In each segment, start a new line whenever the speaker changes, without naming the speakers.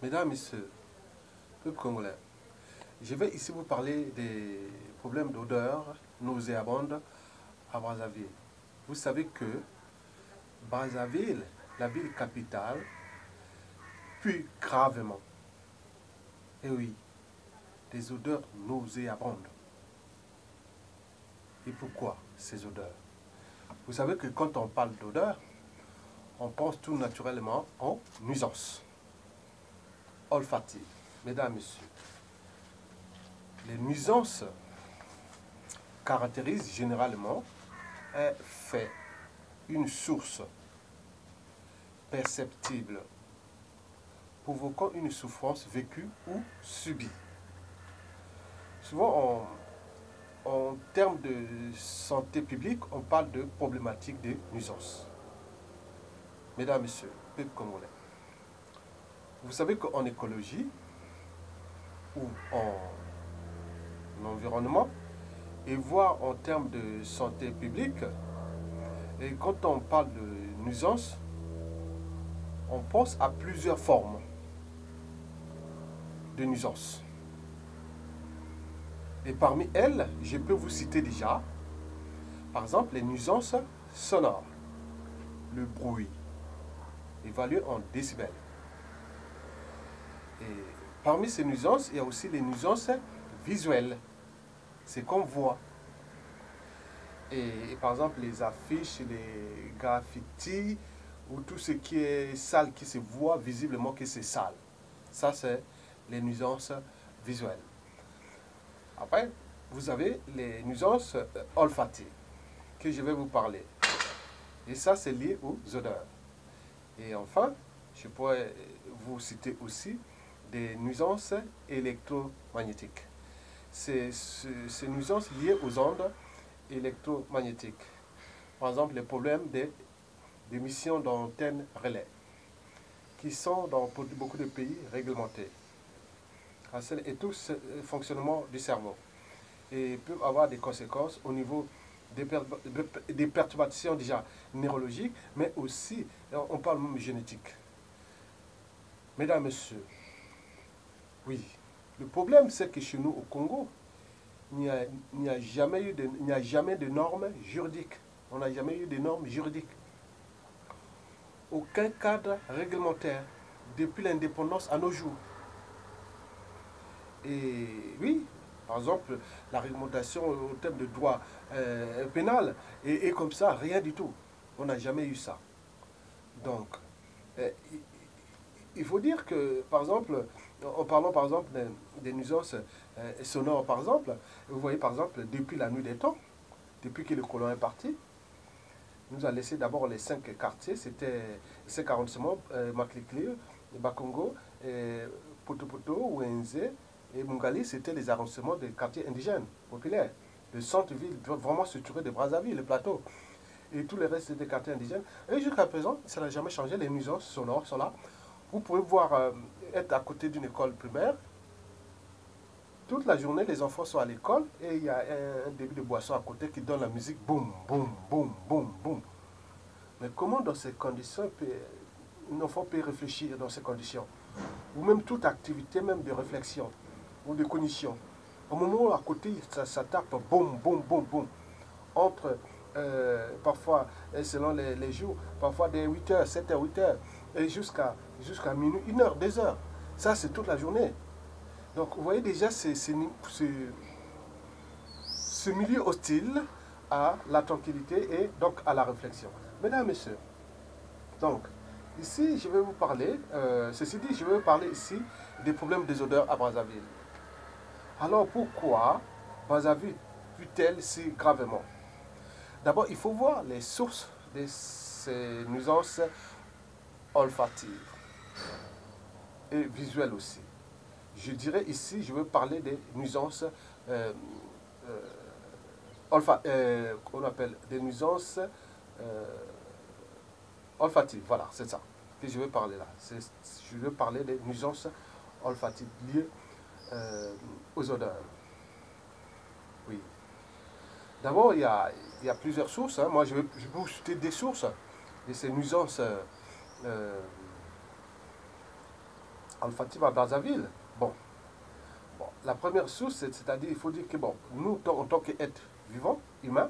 Mesdames, Messieurs, peuple congolais, je vais ici vous parler des problèmes d'odeur nauséabonde à Brazzaville. Vous savez que Brazzaville, la ville capitale, pue gravement. Et oui, des odeurs nauséabondes. Et pourquoi ces odeurs? Vous savez que quand on parle d'odeur, on pense tout naturellement en nuisance olfactive. Mesdames, Messieurs, les nuisances caractérisent généralement un fait, une source perceptible, provoquant une souffrance vécue ou subie. Souvent, en termes de santé publique, on parle de problématiques de nuisance. Mesdames, Messieurs, peuple congolais, vous savez qu'en écologie ou en environnement, et voire en termes de santé publique, et quand on parle de nuisance, on pense à plusieurs formes de nuisance. Et parmi elles, je peux vous citer déjà, par exemple, les nuisances sonores, le bruit, évalué en décibels. Et parmi ces nuisances, il y a aussi les nuisances visuelles, c'est qu'on voit. Et par exemple, les affiches, les graffitis, ou tout ce qui est sale, qui se voit visiblement que c'est sale. Ça, c'est les nuisances visuelles. Après, vous avez les nuisances olfactives, que je vais vous parler. Et ça, c'est lié aux odeurs. Et enfin, je pourrais vous citer aussi des nuisances électromagnétiques. Ces nuisances liées aux ondes électromagnétiques. Par exemple, les problèmes d'émission d'antennes relais, qui sont dans beaucoup de pays réglementés. Et tout le fonctionnement du cerveau. Et peuvent avoir des conséquences au niveau des perturbations déjà neurologiques, mais aussi, on parle même génétique. Mesdames, Messieurs, oui, le problème c'est que chez nous au Congo, il n'y a jamais de normes juridiques. On n'a jamais eu de normes juridiques. Aucun cadre réglementaire depuis l'indépendance à nos jours. Et oui, par exemple, la réglementation au terme de droit pénal est comme ça, rien du tout. On n'a jamais eu ça. Donc, il faut dire que, par exemple, en parlant par exemple des nuisances sonores, par exemple, vous voyez par exemple, depuis la nuit des temps, depuis que le colon est parti, nous a laissé d'abord les 5 quartiers, c'était 5 arrondissements, Maklikli, Bakongo, Potopoto, Ouenze et Mungali, c'était les arrondissements des quartiers indigènes, populaires. Le centre-ville vraiment structuré de Brazzaville, le plateau. Et tous les restes des quartiers indigènes. Et jusqu'à présent, ça n'a jamais changé, les nuisances sonores sont là. Vous pouvez voir, être à côté d'une école primaire, toute la journée, les enfants sont à l'école et il y a un débit de boisson à côté qui donne la musique boum, boum, boum, boum, boum. Mais comment dans ces conditions, un enfant peut réfléchir dans ces conditions? Ou même toute activité, même de réflexion ou de cognition. Au moment où à côté, ça tape boum, boum, boum, boum. Entre, parfois, selon les jours, parfois des 8h, 7h, 8h, et jusqu'à minuit, 1h, 2h. Ça, c'est toute la journée. Donc, vous voyez déjà ce milieu hostile à la tranquillité et donc à la réflexion. Mesdames, Messieurs, donc, ici, je vais vous parler, ceci dit, je vais vous parler ici des problèmes des odeurs à Brazzaville. Alors, pourquoi Brazzaville pue-t-elle si gravement? D'abord, il faut voir les sources de ces nuisances olfactives et visuelles aussi. Je dirais ici, je veux parler des nuisances qu'on appelle des nuisances olfactives. Voilà, c'est ça que je veux parler là. Je veux parler des nuisances olfactives liées aux odeurs. Oui. D'abord, il y a plusieurs sources. Hein. Moi, je vais vous citer des sources de ces nuisances olfactive à Brazzaville. Bon, la première source, c'est-à-dire, il faut dire que, bon, nous, en tant qu'êtres vivants, humains,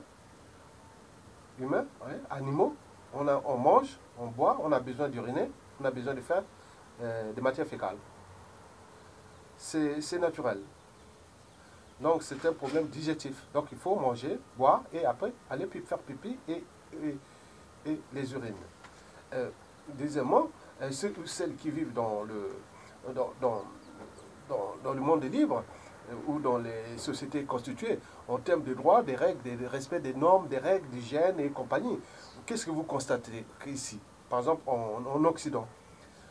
ouais, animaux, on mange, on boit, on a besoin d'uriner, on a besoin de faire des matières fécales. C'est naturel. Donc, c'est un problème digestif. Donc, il faut manger, boire et après aller faire pipi et les urines. Deuxièmement, ceux ou celles qui vivent dans le monde libre ou dans les sociétés constituées en termes de droits, des règles, des respect des normes, des règles d'hygiène et compagnie. Qu'est-ce que vous constatez ici? Par exemple, en Occident,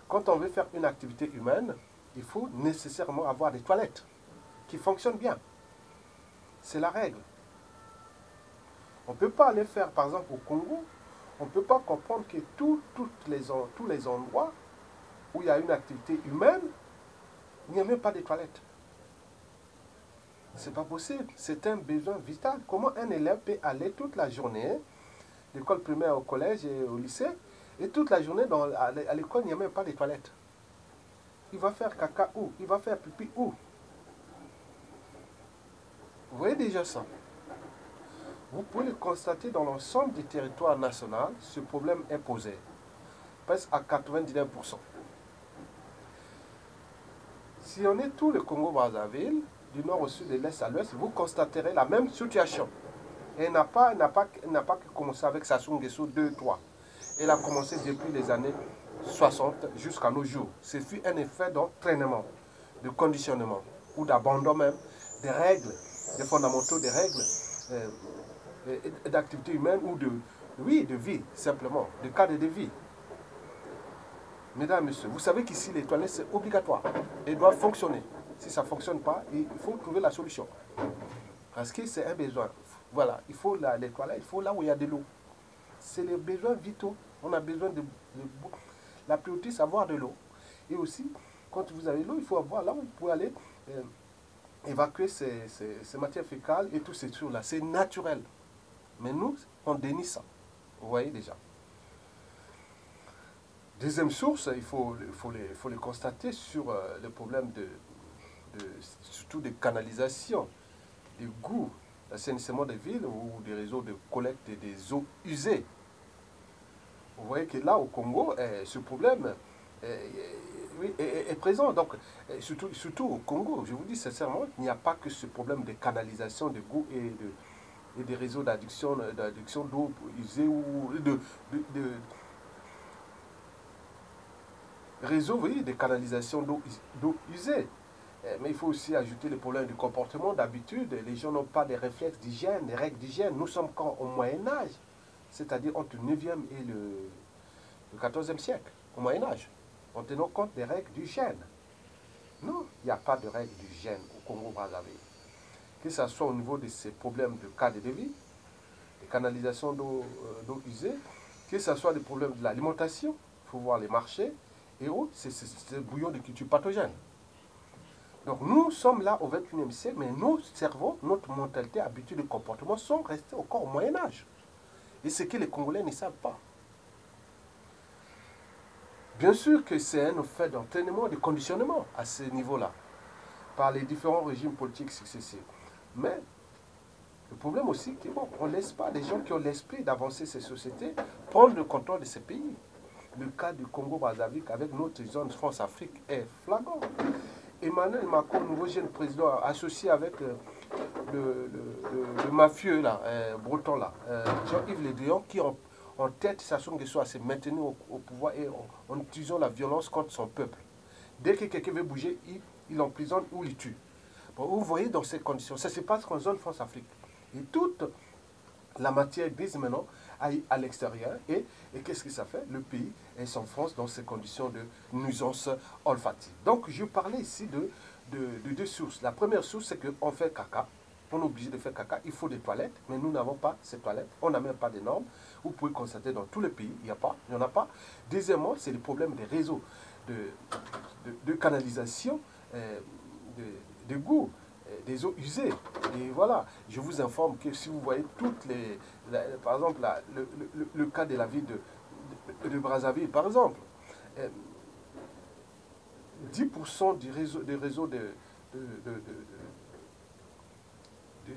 quand on veut faire une activité humaine, il faut nécessairement avoir des toilettes qui fonctionnent bien. C'est la règle. On ne peut pas aller faire, par exemple, au Congo, on ne peut pas comprendre que tous les endroits où il y a une activité humaine, il n'y a même pas de toilettes. C'est pas possible. C'est un besoin vital. Comment un élève peut aller toute la journée, l'école primaire, au collège et au lycée, et toute la journée à l'école, il n'y a même pas de toilettes. Il va faire caca où? Il va faire pipi où? Vous voyez déjà ça. Vous pouvez le constater dans l'ensemble du territoire national, ce problème est posé, presque à 99%. Si on est tout le Congo-Brazzaville, du nord au sud, de l'est à l'ouest, vous constaterez la même situation. Et elle n'a pas commencé avec Sassou Nguesso 2-3. Elle a commencé depuis les années 60 jusqu'à nos jours. Ce fut un effet d'entraînement, de conditionnement, ou d'abandon même, des règles, des fondamentaux, des règles d'activité humaine ou de vie, simplement, de cadre de vie. Mesdames et messieurs, vous savez qu'ici, les toilettes, c'est obligatoire. Elles doivent fonctionner. Si ça ne fonctionne pas, il faut trouver la solution. Parce que c'est un besoin. Voilà, il faut les toilettes, il faut là où il y a de l'eau. C'est les besoins vitaux. On a besoin de la priorité, c'est avoir de l'eau. Et aussi, quand vous avez l'eau, il faut avoir là où vous pouvez aller évacuer ces matières fécales et tout ces trucs-là. C'est naturel. Mais nous, on dénie ça. Vous voyez déjà. Deuxième source, il faut les constater sur le problème surtout des canalisations, des goûts, l'assainissement des villes ou des réseaux de collecte des eaux usées. Vous voyez que là, au Congo, ce problème est présent. Donc, surtout au Congo, je vous dis sincèrement, il n'y a pas que ce problème de canalisation de goût et des réseaux d'adduction d'eau usée ou de réseaux, vous voyez, de canalisation d'eau usée. Mais il faut aussi ajouter les problèmes de comportement, d'habitude. Les gens n'ont pas des réflexes d'hygiène, des règles d'hygiène. Nous sommes quand au Moyen-Âge, c'est-à-dire entre le 9e et le 14e siècle, au Moyen-Âge, en tenant compte des règles d'hygiène. Non, il n'y a pas de règles d'hygiène au Congo-Brazzaville. Que ce soit au niveau de ces problèmes de cadre de vie, de canalisation d'eau usée, que ce soit des problèmes de l'alimentation, il faut voir les marchés, et autres, c'est bouillon de culture pathogène. Donc nous sommes là au 21e siècle, mais nos cerveaux, notre mentalité, habitude de comportement sont restés encore au Moyen-Âge. Et c'est que les Congolais ne savent pas. Bien sûr que c'est un fait d'entraînement, de conditionnement à ce niveau-là, par les différents régimes politiques successifs. Mais le problème aussi, c'est qu'on ne laisse pas les gens qui ont l'esprit d'avancer ces sociétés prendre le contrôle de ces pays. Le cas du Congo-Brazzaville avec notre zone France-Afrique est flagrant. Emmanuel Macron, nouveau jeune président, associé avec le mafieux là, breton là, Jean-Yves Le Drian, qui en tête Sassou Nguesso à se maintenir au pouvoir et en utilisant la violence contre son peuple. Dès que quelqu'un veut bouger, il emprisonne ou il tue. Bon, vous voyez dans ces conditions, ça se passe en zone France-Afrique. Et toute la matière glisse maintenant à l'extérieur. Et qu'est-ce que ça fait? Le pays s'enfonce dans ces conditions de nuisance olfactive. Donc, je parlais ici de deux sources. La première source, c'est qu'on fait caca. On est obligé de faire caca. Il faut des toilettes, mais nous n'avons pas ces toilettes. On n'a même pas de normes. Vous pouvez constater dans tous les pays, il n'y en a pas. Deuxièmement, c'est le problème des réseaux de canalisation, de goût, des eaux usées. Et voilà, je vous informe que si vous voyez par exemple, le cas de la ville de Brazzaville, par exemple, 10% des réseaux de- de- de-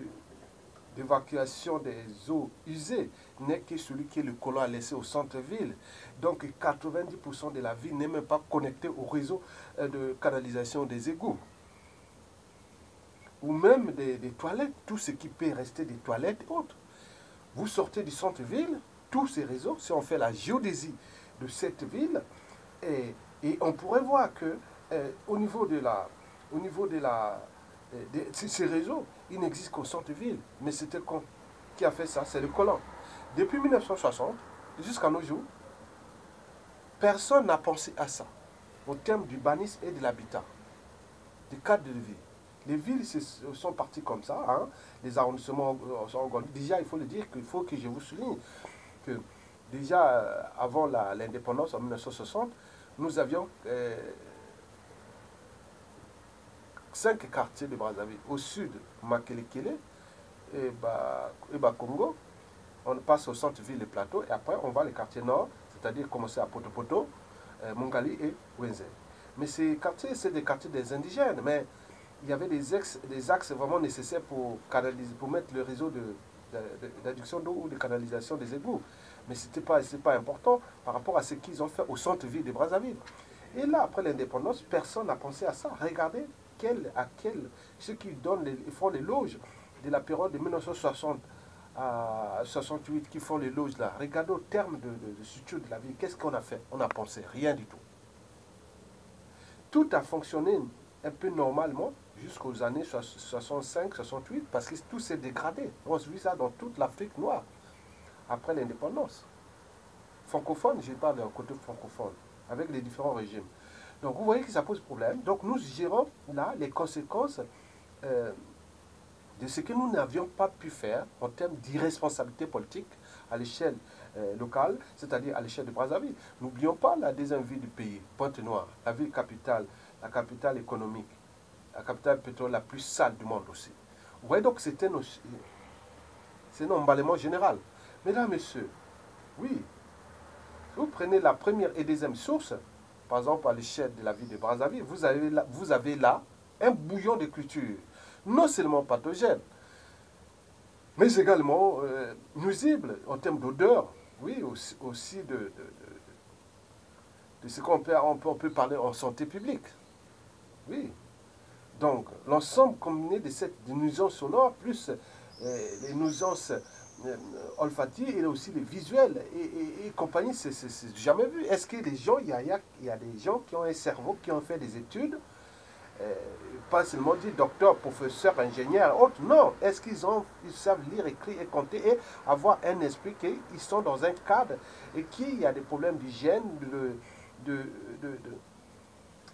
d'évacuation des eaux usées n'est que celui que le colon a laissé au centre-ville. Donc 90% de la ville n'est même pas connectée au réseau de canalisation des égouts. Ou même des toilettes, tout ce qui peut rester des toilettes et autres. Vous sortez du centre-ville, tous ces réseaux, si on fait la géodésie de cette ville, et on pourrait voir que au niveau de la, au niveau de ces réseaux, ils n'existent qu'au centre-ville. Mais c'était qui a fait ça? C'est le colon. Depuis 1960 jusqu'à nos jours, personne n'a pensé à ça, au terme d'urbanisme et de l'habitat, du cadre de vie. Les villes sont parties comme ça, hein. Les arrondissements sont. Déjà, il faut le dire qu'il faut que je vous souligne que déjà avant l'indépendance en 1960, nous avions 5 quartiers de Brazzaville. Au sud, Makelekele et Congo. On passe au centre-ville, les plateaux, et après on va les quartiers nord, c'est-à-dire commencer à Potopoto, Mongali et Wenze. Mais ces quartiers, c'est des quartiers des indigènes, mais il y avait des axes vraiment nécessaires pour canaliser, pour mettre le réseau d'adduction d'eau ou de canalisation des égouts. Mais ce n'était pas important par rapport à ce qu'ils ont fait au centre-ville de Brazzaville. Et là, après l'indépendance, personne n'a pensé à ça. Regardez ceux qui font les loges de la période de 1960 à 68 qui font les loges là. Regardez au terme de structure de la ville, qu'est-ce qu'on a fait? On a pensé rien du tout. Tout a fonctionné un peu normalement jusqu'aux années 65-68 parce que tout s'est dégradé. On se vit ça dans toute l'Afrique noire après l'indépendance. Francophone, je parle d'un côté francophone, avec les différents régimes. Donc vous voyez que ça pose problème. Donc nous gérons là les conséquences de ce que nous n'avions pas pu faire en termes d'irresponsabilité politique à l'échelle locale, c'est-à-dire à l'échelle de Brazzaville. N'oublions pas la deuxième ville du pays, Pointe-Noire, la ville capitale, la capitale économique, la capitale pétrolière la plus sale du monde aussi. Vous voyez donc c'est un emballement général. Mesdames, Messieurs, oui, si vous prenez la première et deuxième source, par exemple à l'échelle de la ville de Brazzaville, vous avez là un bouillon de culture, non seulement pathogène, mais également nuisible en termes d'odeur, oui, aussi de ce on peut parler en santé publique. Oui. Donc, l'ensemble combiné de cette nuisance sonore, plus les nuisances olfactives et aussi les visuels et compagnie, c'est jamais vu. Est-ce que les gens, il y a des gens qui ont un cerveau, qui ont fait des études, pas seulement dit docteur, professeur, ingénieur, autre, non. Est-ce ils savent lire, écrire et compter et avoir un esprit qu'ils sont dans un cadre et qu'il y a des problèmes d'hygiène,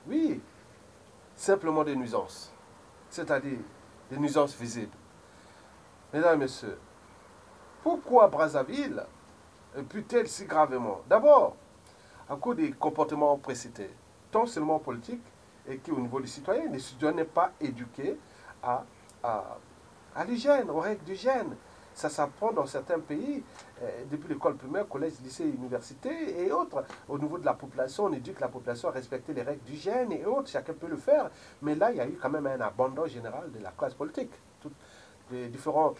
oui, simplement des nuisances, c'est-à-dire des nuisances visibles. Mesdames et messieurs, pourquoi Brazzaville pue-t-elle si gravement? D'abord, à cause des comportements précités, tant seulement politiques, et qui, au niveau des citoyens, les citoyens n'est pas éduqués à, à, à l'hygiène, aux règles d'hygiène. Ça s'apprend dans certains pays, depuis l'école primaire, collège, lycée, université et autres. Au niveau de la population, on éduque la population à respecter les règles d'hygiène et autres. Chacun peut le faire. Mais là, il y a eu quand même un abandon général de la classe politique. Les différents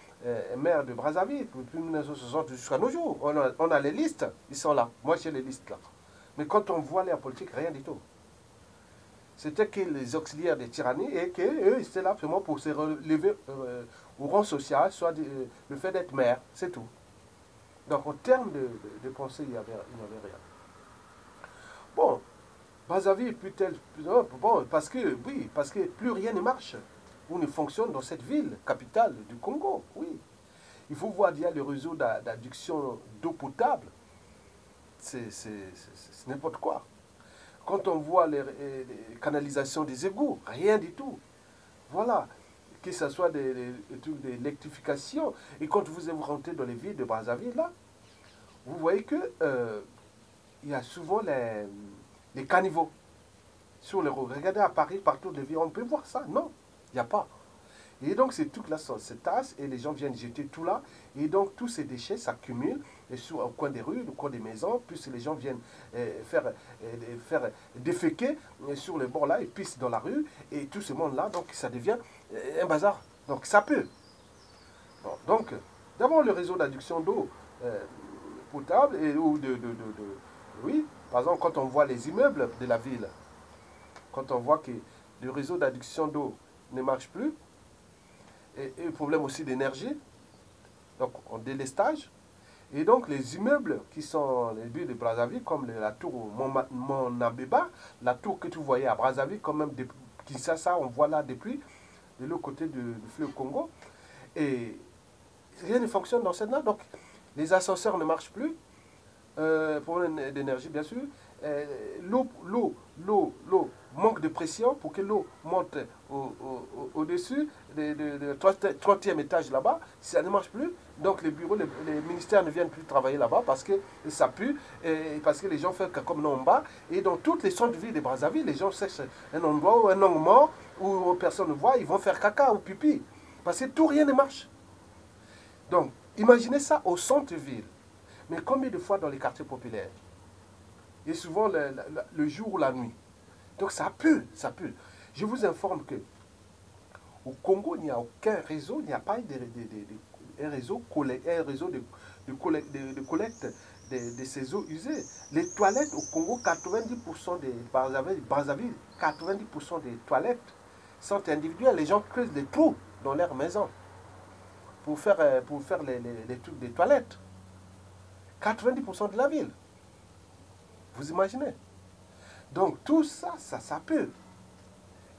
maires de Brazzaville, depuis 1960 jusqu'à nos jours, on a les listes, ils sont là. Moi, j'ai les listes là. Mais quand on voit leur politique, rien du tout. C'était que les auxiliaires des tyrannies et qu'eux, ils étaient là vraiment pour se relever au rang social, soit le fait d'être maire, c'est tout. Donc, en termes de pensée, il n'y avait rien. Bon, Brazzaville peut-elle. Bon, parce que plus rien ne marche ou ne fonctionne dans cette ville, capitale du Congo, oui. Il faut voir déjà le réseau d'adduction d'eau potable, c'est n'importe quoi. Quand on voit les canalisations des égouts, rien du tout. Voilà. Que ce soit des trucs d'électrification. Et quand vous rentrez dans les villes de Brazzaville, là, vous voyez que il y a souvent les caniveaux sur les routes. Regardez à Paris, partout les villes, on peut voir ça. Non, il n'y a pas. Et donc, ces trucs-là se tassent et les gens viennent jeter tout là. Et donc, tous ces déchets s'accumulent au coin des rues, au coin des maisons, puisque les gens viennent faire déféquer sur le bord là, et pissent dans la rue, et tout ce monde-là, donc ça devient un bazar. Donc ça peut. Bon, donc, d'abord le réseau d'adduction d'eau potable, ou oui, par exemple, quand on voit les immeubles de la ville, quand on voit que le réseau d'adduction d'eau ne marche plus, et le problème aussi d'énergie, donc en délestage, et donc les immeubles qui sont les villes de Brazzaville, comme la tour Monabeba, la tour que tu voyais à Brazzaville, quand même, Kinshasa, on voit là depuis, de l'autre côté du fleuve Congo, et rien ne fonctionne dans cette là, donc les ascenseurs ne marchent plus, problème d'énergie bien sûr, l'eau manque de pression pour que l'eau monte au-dessus du 30e étage là-bas, ça ne marche plus, donc les bureaux, les ministères ne viennent plus travailler là-bas parce que ça pue, et parce que les gens font comme nous en bas, et dans toutes les centres-villes de Brazzaville, les gens cherchent un endroit ou un angle mort où personne ne voit, ils vont faire caca ou pipi, parce que tout rien ne marche. Donc, imaginez ça au centre-ville. Mais combien de fois dans les quartiers populaires? Et souvent le jour ou la nuit. Donc ça pue, ça pue. Je vous informe que au Congo, il n'y a aucun réseau, il n'y a pas un réseau de collecte de ces eaux usées. Les toilettes au Congo, 90% des Brazzaville, 90% des toilettes sont individuelles. Les gens creusent des trous dans leur maison pour faire les trucs des toilettes. 90% de la ville. Vous imaginez? Donc tout ça, ça peut.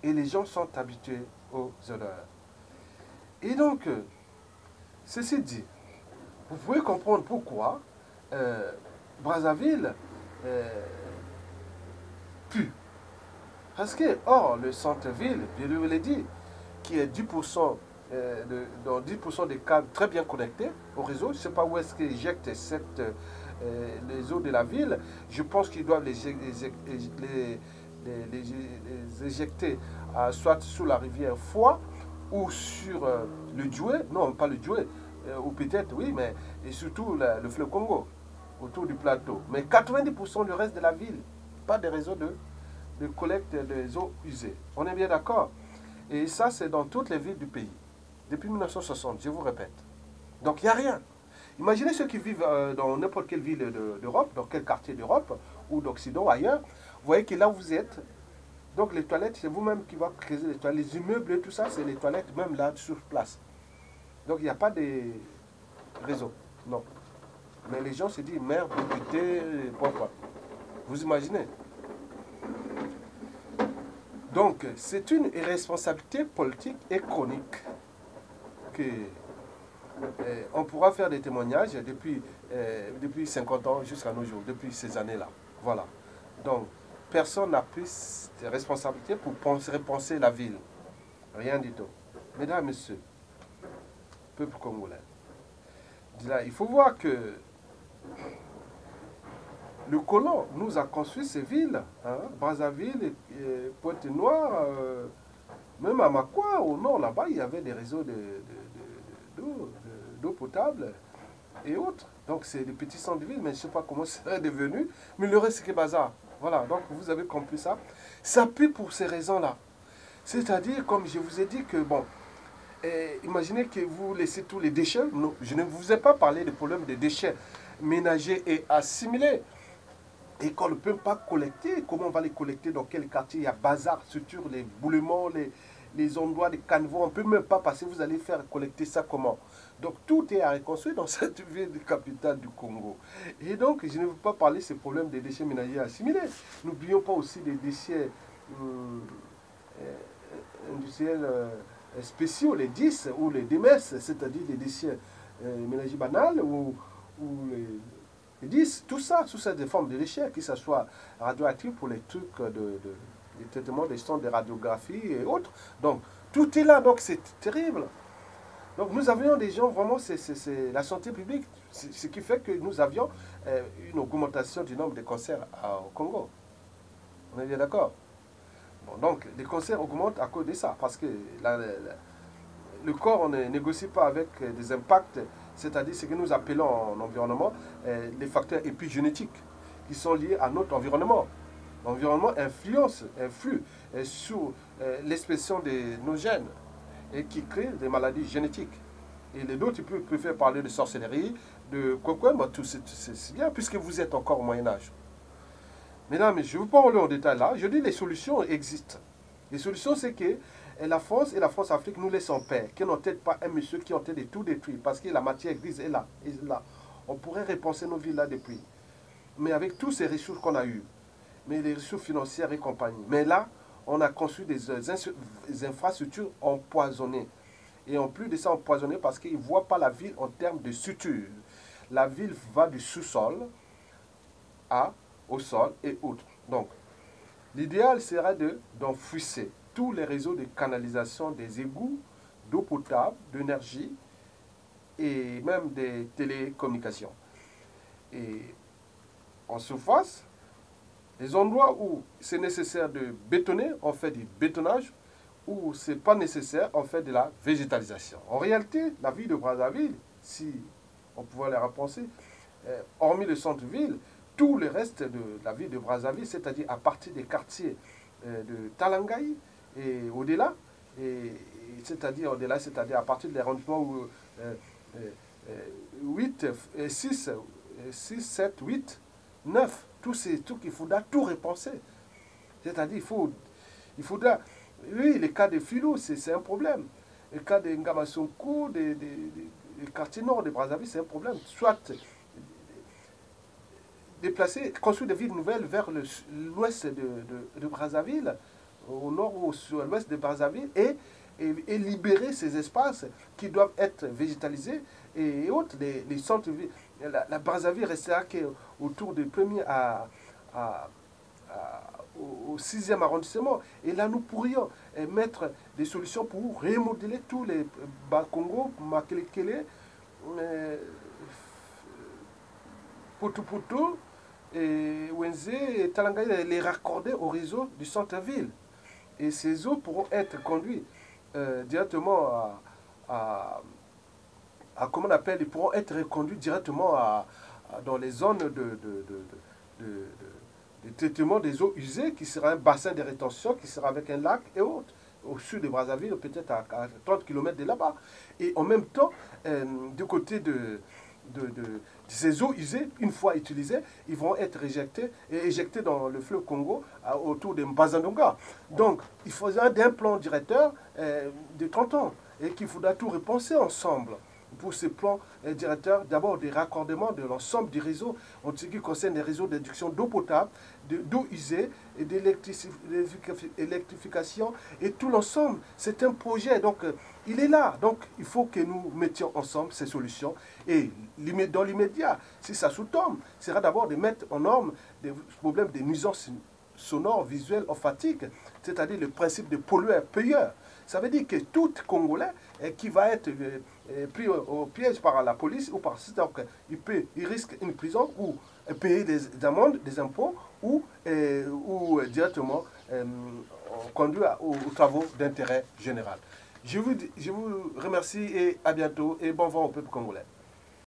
Et les gens sont habitués aux odeurs. Et donc, ceci dit, vous pouvez comprendre pourquoi Brazzaville pue. Parce que, or, le centre-ville, je vous l'ai dit, qui est 10%, dans 10% des câbles très bien connectés au réseau, je ne sais pas où est-ce qu'ils éjectent les eaux de la ville. Je pense qu'ils doivent les éjecter soit sous la rivière Foix ou sur le Djoué, non pas le Djoué, ou peut-être oui, mais et surtout le fleuve Congo, autour du plateau. Mais 90% du reste de la ville, pas de réseau de collecte des eaux usées. On est bien d'accord? Et ça, c'est dans toutes les villes du pays, depuis 1960, je vous répète. Donc il n'y a rien. Imaginez ceux qui vivent dans n'importe quelle ville d'Europe, dans quel quartier d'Europe, ou d'Occident, ailleurs. Vous voyez que là où vous êtes, donc les toilettes, c'est vous-même qui va créer les toilettes. Les immeubles et tout ça, c'est les toilettes même là sur place. Donc il n'y a pas de réseau, non. Mais les gens se disent, merde, député, pourquoi? Vous imaginez? Donc c'est une irresponsabilité politique et chronique que on pourra faire des témoignages depuis 50 ans jusqu'à nos jours, depuis ces années-là. Voilà. Donc, personne n'a plus de responsabilité pour repenser la ville. Rien du tout. Mesdames et messieurs, peuple congolais, il faut voir que le colon nous a construit ces villes, hein, Brazzaville, Pointe-Noire, même à Makwa, au nord là-bas, il y avait des réseaux d'eau potable et autres. Donc c'est des petits centres de ville, mais je ne sais pas comment ça serait devenu. Mais le reste, c'est que bazar. Voilà, donc vous avez compris ça. Ça pue pour ces raisons-là. C'est-à-dire, comme je vous ai dit que, bon, imaginez que vous laissez tous les déchets. Non, je ne vous ai pas parlé des problèmes des déchets ménagers et assimilés. Et qu'on ne peut pas collecter, comment on va les collecter, dans quel quartier? Il y a bazar, structure, les boulements, les endroits, les caniveaux, on ne peut même pas passer, vous allez faire collecter ça comment? Donc tout est à reconstruire dans cette ville capitale du Congo. Et donc je ne veux pas parler de ces problèmes des déchets ménagers assimilés. N'oublions pas aussi les déchets industriels spéciaux, les 10 ou les DMS, c'est-à-dire les déchets ménagers banals ou les 10, tout ça des formes de déchets, que ce soit radioactif pour les trucs des traitements des sons de radiographie et autres. Donc, tout est là, donc c'est terrible. Donc, nous avions des gens, vraiment, c'est la santé publique, ce qui fait que nous avions une augmentation du nombre de cancers au Congo. On est bien d'accord? Bon, donc, les cancers augmentent à cause de ça, parce que le corps, on ne négocie pas avec des impacts c'est-à-dire ce que nous appelons en environnement les facteurs épigénétiques qui sont liés à notre environnement. L'environnement influe sur l'expression de nos gènes et qui crée des maladies génétiques. Et les autres, ils préfèrent parler de sorcellerie, de quoi, tout c'est bien, puisque vous êtes encore au Moyen-Âge. Mesdames, je ne veux pas aller en détail là. Je dis les solutions existent. Les solutions, c'est que la France et la France-Afrique nous laissent en paix. Qu'ils n'ont peut-être pas un monsieur qui ont de tout détruit, parce que la matière grise est là, est là. On pourrait repenser nos villes là depuis. Mais avec tous ces ressources qu'on a eues, mais les ressources financières et compagnie. Mais là, on a construit des infrastructures empoisonnées. Et en plus de ça, empoisonnées parce qu'ils ne voient pas la ville en termes de structure. La ville va du sous-sol au sol et autres. Donc, l'idéal serait d'enfouisser tous les réseaux de canalisation des égouts, d'eau potable, d'énergie et même des télécommunications. Et en surface, les endroits où c'est nécessaire de bétonner, on fait du bétonnage. Où ce n'est pas nécessaire, on fait de la végétalisation. En réalité, la ville de Brazzaville, si on pouvait la repenser, hormis le centre-ville, tout le reste de la ville de Brazzaville, c'est-à-dire à partir des quartiers de Talangaï et au-delà, c'est-à-dire au-delà, c'est-à-dire à partir des arrondissements où 8, 6, 7, 8, 9, tout qu'il faudra tout repenser. C'est-à-dire il faudra... Oui, les cas de Filou, c'est un problème. Le cas de Ngamasonkou, des quartiers nord de Brazzaville, c'est un problème. Soit déplacer, construire des villes nouvelles vers l'ouest de Brazzaville, au nord ou à l'ouest de Brazzaville, et libérer ces espaces qui doivent être végétalisés et autres. Les centres-villes, la Brazzaville restera autour du premier au 6e arrondissement. Et là, nous pourrions mettre des solutions pour remodeler tous les Bakongo, Makelekele, Putuputu, et Wenze et Talangaï, les raccorder au réseau du centre-ville. Et ces eaux pourront être conduites directement comment on appelle, ils pourront être reconduits directement dans les zones de traitement des eaux usées, qui sera un bassin de rétention, qui sera avec un lac et autres, au sud de Brazzaville, peut-être à 30 km de là-bas. Et en même temps, du côté de ces eaux usées, une fois utilisées, ils vont être éjectés dans le fleuve Congo, autour de Mbazandonga. Donc, il faudra un plan directeur de 30 ans, et qu'il faudra tout repenser ensemble. Pour ce plan directeur, d'abord des raccordements de l'ensemble du réseau en ce qui concerne les réseaux d'éducation d'eau potable, d'eau usée et d'électrification et tout l'ensemble. C'est un projet, donc il est là. Donc il faut que nous mettions ensemble ces solutions. Et dans l'immédiat, si ça sous-tombe, ce sera d'abord de mettre en norme des problèmes de nuisances sonores, visuelles, olfatiques, c'est-à-dire le principe de pollueur-payeur. Ça veut dire que tout Congolais qui va être pris au piège par la police ou par donc il risque une prison ou payer des amendes, des impôts ou directement conduit aux travaux d'intérêt général. Je vous remercie et à bientôt et bon vent au peuple congolais.